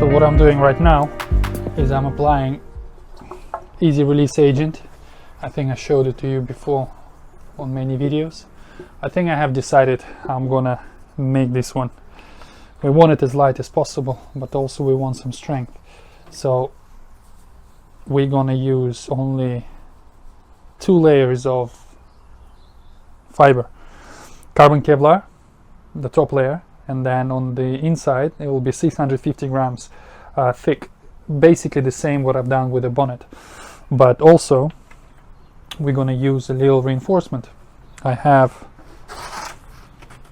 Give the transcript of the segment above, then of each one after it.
So what I'm doing right now is I'm applying easy release agent. I think I showed it to you before on many videos. I think I have decided how I'm gonna make this one. We want it as light as possible, but also we want some strength. So we're gonna use only 2 layers of fiber. Carbon Kevlar, the top layer, and then on the inside it will be 650 grams thick. Basically the same what I've done with the bonnet. But also we're gonna use a little reinforcement. I have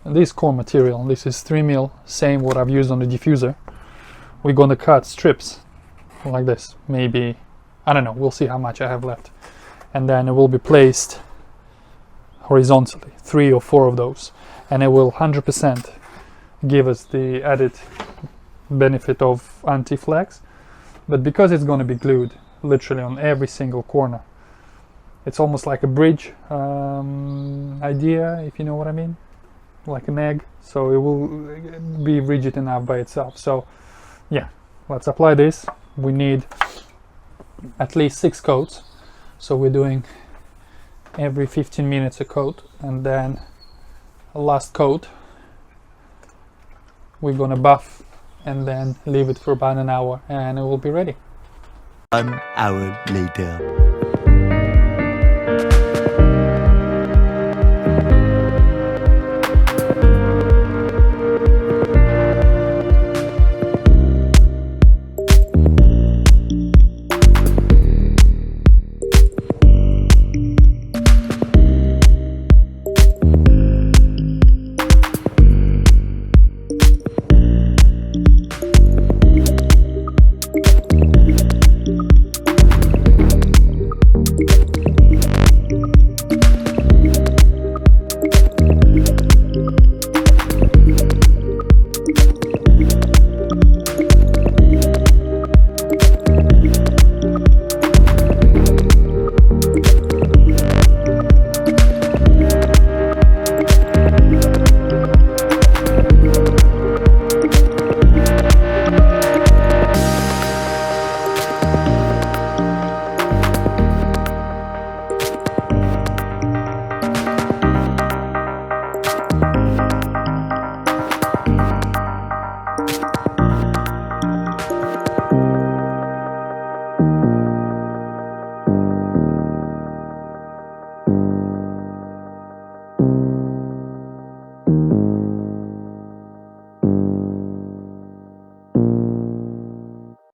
this core material. This is 3mm, same what I've used on the diffuser. We're gonna cut strips like this, maybe, I don't know, we'll see how much I have left. And then it will be placed horizontally, 3 or 4 of those, and it will 100% give us the added benefit of anti-flags. But because it's going to be glued literally on every single corner, it's almost like a bridge idea, if you know what I mean, like an egg, so it will be rigid enough by itself. So yeah, let's apply this. We need at least 6 coats, so we're doing every 15 minutes a coat, and then a last coat we're gonna buff and then leave it for about an hour and it will be ready. 1 hour later.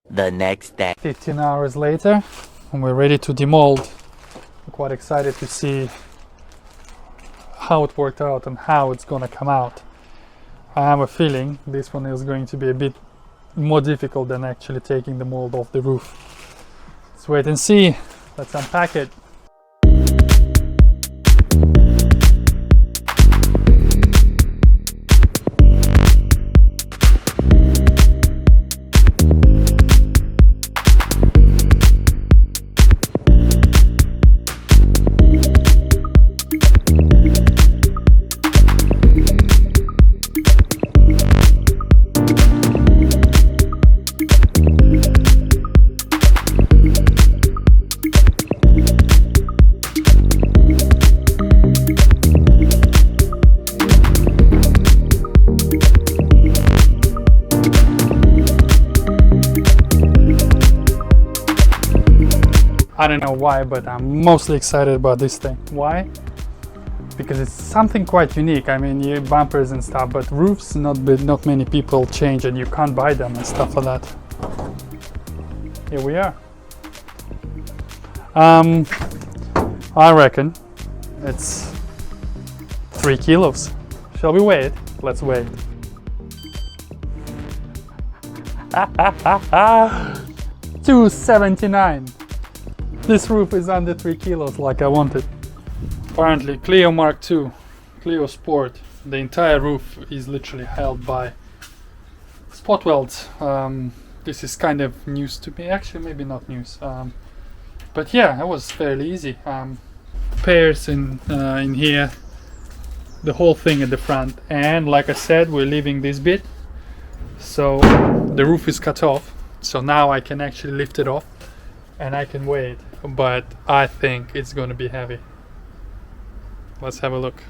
The next day. 15 hours later, and we're ready to demold. I'm quite excited to see how it worked out and how it's gonna come out. I have a feeling this one is going to be a bit more difficult than actually taking the mold off the roof. Let's wait and see. Let's unpack it. I don't know why, but I'm mostly excited about this thing. Why? Because it's something quite unique. I mean, you bumpers and stuff, but roofs not many people change, and you can't buy them and stuff like that. Here we are. I reckon it's 3 kilos. Shall we weigh it? Let's weigh it. 279. This roof is under 3 kilos like I wanted. Apparently Clio Mark II, Clio Sport, the entire roof is literally held by spot welds. This is kind of news to me, actually maybe not news, but yeah, it was fairly easy. Pairs in here, the whole thing at the front, and like I said, we're leaving this bit So the roof is cut off, so now I can actually lift it off and I can weigh it, but I think it's going to be heavy. Let's have a look.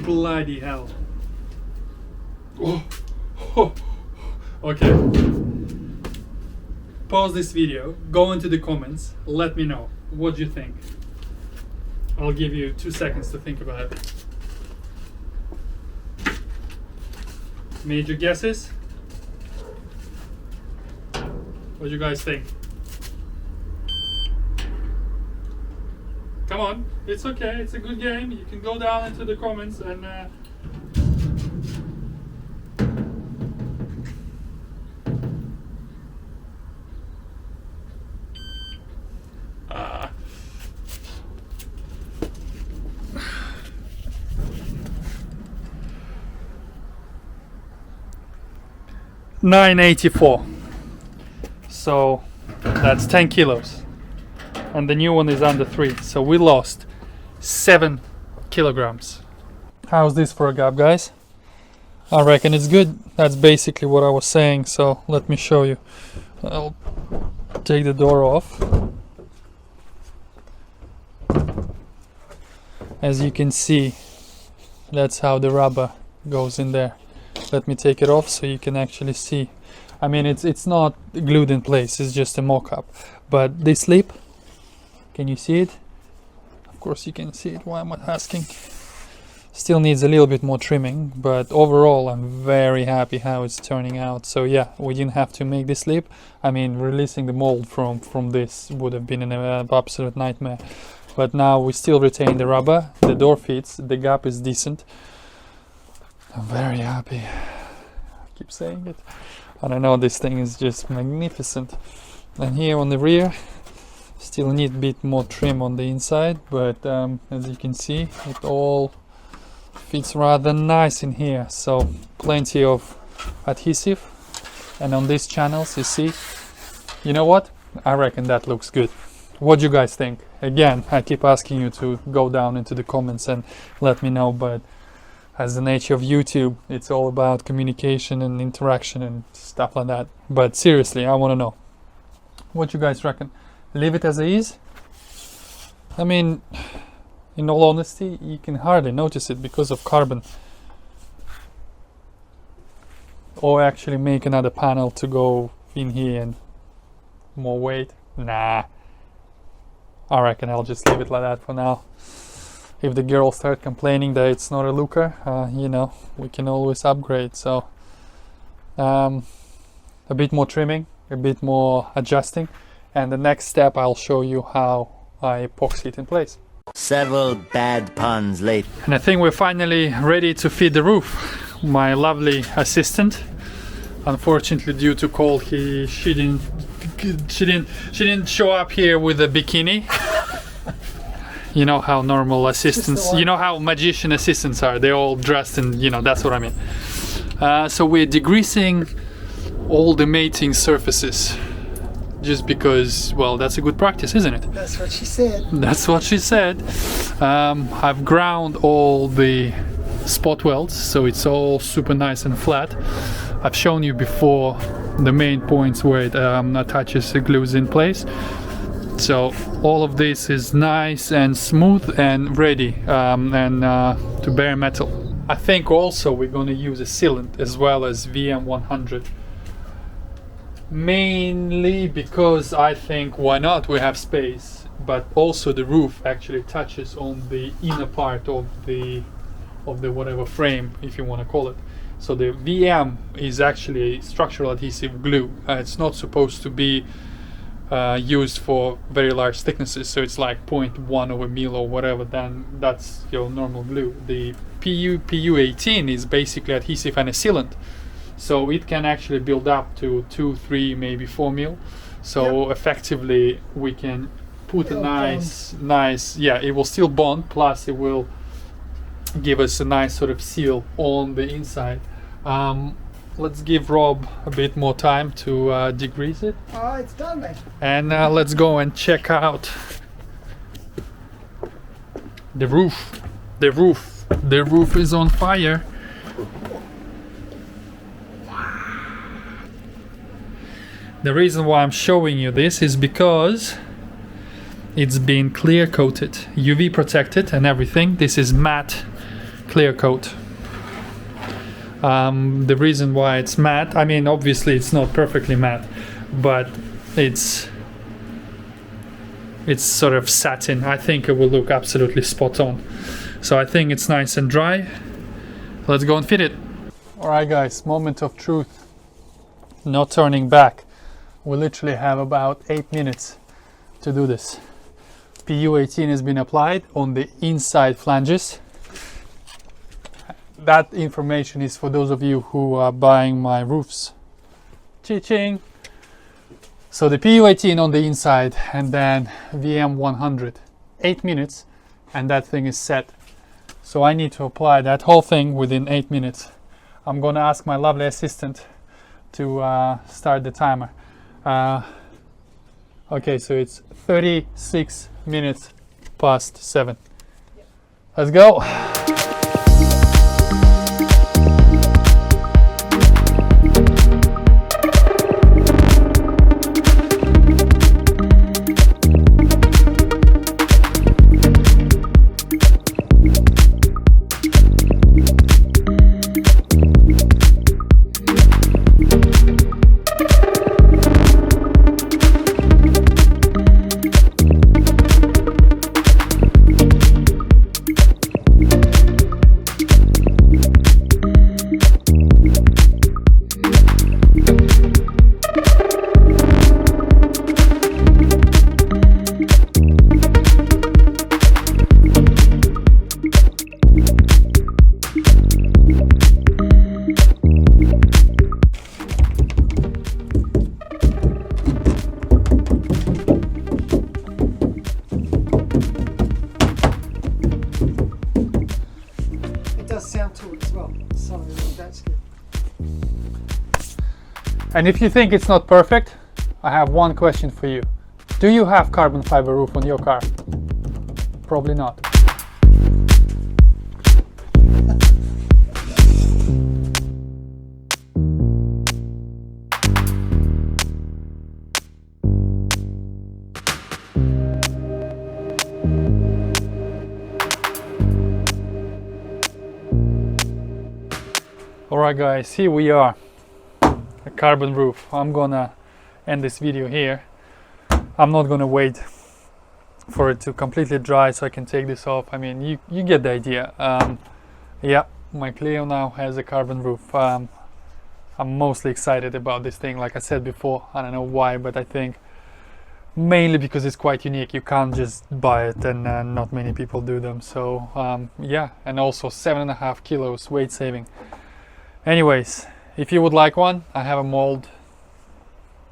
Bloody hell. Oh. Oh. Okay. Pause this video, go into the comments, let me know what you think. I'll give you 2 seconds to think about it. Major guesses? What do you guys think? Come on, it's okay, it's a good game. You can go down into the comments and 984. So that's 10 kilos. And the new one is under 3. So we lost 7 kilograms. How's this for a gap, guys? I reckon it's good. That's basically what I was saying. So let me show you. I'll take the door off. As you can see, that's how the rubber goes in there. Let me take it off so you can actually see. I mean, it's not glued in place, it's just a mock-up. But this lip, can you see it? Of course you can see it, why am I asking? Still needs a little bit more trimming, but overall I'm very happy how it's turning out. So yeah, we didn't have to make this lip. I mean, releasing the mold from this would have been an absolute nightmare. But now we still retain the rubber, the door fits, the gap is decent. I'm very happy. I keep saying it. I don't know, this thing is just magnificent. And here on the rear, still need a bit more trim on the inside, but as you can see, it all fits rather nice in here. So plenty of adhesive. And on these channels, you see, you know what? I reckon that looks good. What do you guys think? Again, I keep asking you to go down into the comments and let me know, but as the nature of YouTube, it's all about communication and interaction and stuff like that. But seriously, I want to know what you guys reckon. Leave it as it is. I mean, in all honesty, you can hardly notice it because of carbon. Or actually make another panel to go in here and more weight. Nah, I reckon I'll just leave it like that for now. If the girls start complaining that it's not a looker, you know, we can always upgrade. So a bit more trimming, a bit more adjusting, and the next step I'll show you how I epoxy it in place. Several bad puns later. And I think we're finally ready to fit the roof. My lovely assistant, unfortunately due to cold, she didn't show up here with a bikini. You know how normal assistants, you know how magician assistants are, they're all dressed in, you know, that's what I mean. So we're degreasing all the mating surfaces, just because, well, that's a good practice, isn't it? That's what she said. That's what she said. I've ground all the spot welds, so it's all super nice and flat. I've shown you before the main points where it attaches the glues in place. So all of this is nice and smooth and ready to bare metal. I think also we're going to use a sealant as well as VM100. Mainly because I think, why not, we have space, but also the roof actually touches on the inner part of the whatever frame, if you want to call it. So the VM is actually a structural adhesive glue. It's not supposed to be used for very large thicknesses, so it's like 0.1 of a mil or whatever, then that's your normal glue. The PU18 is basically adhesive and a sealant, so it can actually build up to 2, 3, maybe 4 mil. So yep. Effectively we can put a nice, yeah, it will still bond, plus it will give us a nice sort of seal on the inside. let's give Rob a bit more time to degrease it. Oh, it's done, mate. And let's go and check out the roof. The roof is on fire. The reason why I'm showing you this is because it's been clear coated, UV protected and everything. This is matte clear coat. The reason why it's matte, I mean obviously it's not perfectly matte, but it's sort of satin. I think it will look absolutely spot on. So I think it's nice and dry. Let's go and fit it. Alright guys, moment of truth. No turning back. We literally have about 8 minutes to do this. PU18 has been applied on the inside flanges. That information is for those of you who are buying my roofs. Cha-ching! So the PU18 on the inside and then VM100. 8 minutes and that thing is set. So I need to apply that whole thing within 8 minutes. I'm gonna ask my lovely assistant to start the timer. Okay, so it's 36 minutes past 7. Let's go! Sound to it as well. So that's good. And if you think it's not perfect, I have one question for you. Do you have carbon fiber roof on your car? Probably not. Alright guys, here we are, a carbon roof. I'm gonna end this video here. I'm not gonna wait for it to completely dry so I can take this off. I mean, you get the idea. Yeah, my Clio now has a carbon roof. I'm mostly excited about this thing, like I said before. I don't know why, but I think mainly because it's quite unique. You can't just buy it, and not many people do them. So yeah, and also 7.5 kilos weight saving. Anyways, if you would like one, I have a mold.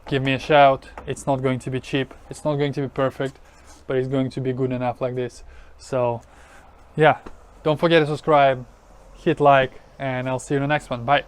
Give me a shout. It's not going to be cheap, it's not going to be perfect, but it's going to be good enough like this. So yeah, don't forget to subscribe, hit like, and I'll see you in the next one. Bye.